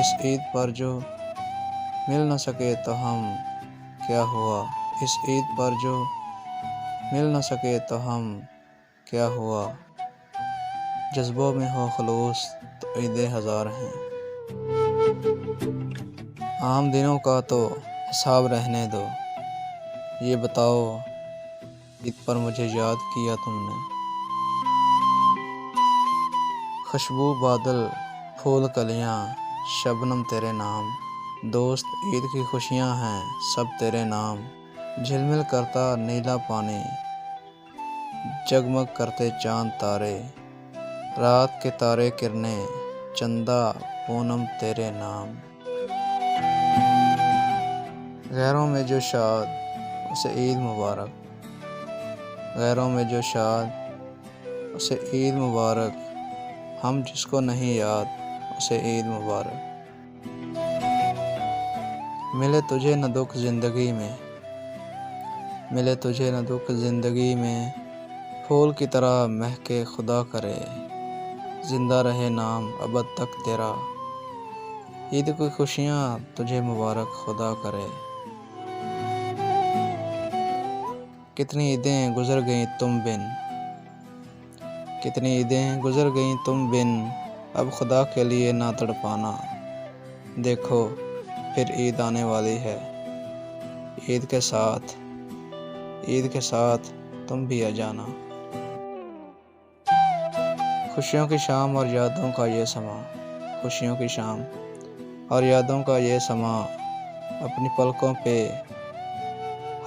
इस ईद पर जो मिल न सके तो हम क्या हुआ। इस ईद पर जो मिल न सके तो हम क्या हुआ। जज्बों में हो खलूस तो ईदें हज़ार हैं। आम दिनों का तो हिसाब रहने दो। ये बताओ ईद पर मुझे याद किया तुमने। खुशबू बादल फूल कलियां शबनम तेरे नाम। दोस्त ईद की खुशियां हैं सब तेरे नाम। झिलमिल करता नीला पानी जगमग करते चांद तारे। रात के तारे किरणें चंदा पूनम तेरे नाम। गैरों में जो शाद उसे ईद मुबारक। गैरों में जो शाद उसे ईद मुबारक। हम जिसको नहीं याद उसे ईद मुबारक। मिले तुझे न दुख ज़िंदगी में। मिले तुझे न दुख ज़िंदगी में। फूल की तरह महके खुदा करे। जिंदा रहे नाम अबद तक तेरा। ईद की खुशियाँ तुझे मुबारक खुदा करे। कितनी ईदें गुजर गईं तुम बिन। कितनी ईदें गुजर गईं तुम बिन। अब खुदा के लिए ना तड़पाना। देखो फिर ईद आने वाली है। ईद के साथ तुम भी आ जाना। खुशियों की शाम और यादों का ये समा। खुशियों की शाम और यादों का ये समा। अपनी पलकों पे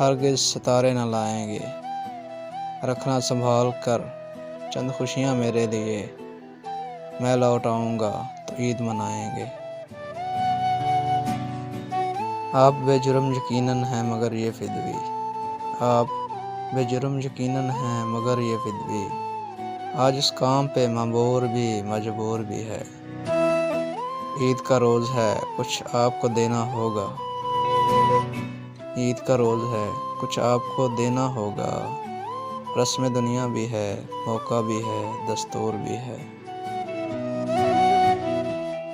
हरगिज़ सितारे न लाएंगे। रखना संभाल कर चंद खुशियाँ मेरे लिए। मैं लौट आऊँगा तो ईद मनाएंगे। आप बेजुर्म यकीनन हैं मगर ये फिदवी। आप बेजुर्म यकीनन हैं मगर ये फिदवी। आज इस काम पे मजबूर भी है। ईद का रोज़ है कुछ आपको देना होगा। ईद का रोज़ है कुछ आपको देना होगा। रस्म दुनिया भी है मौका भी है दस्तूर भी है।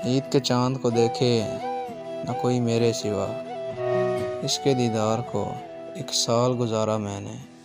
ईद के चांद को देखे न कोई मेरे सिवा। इसके दीदार को 1 साल गुजारा मैंने।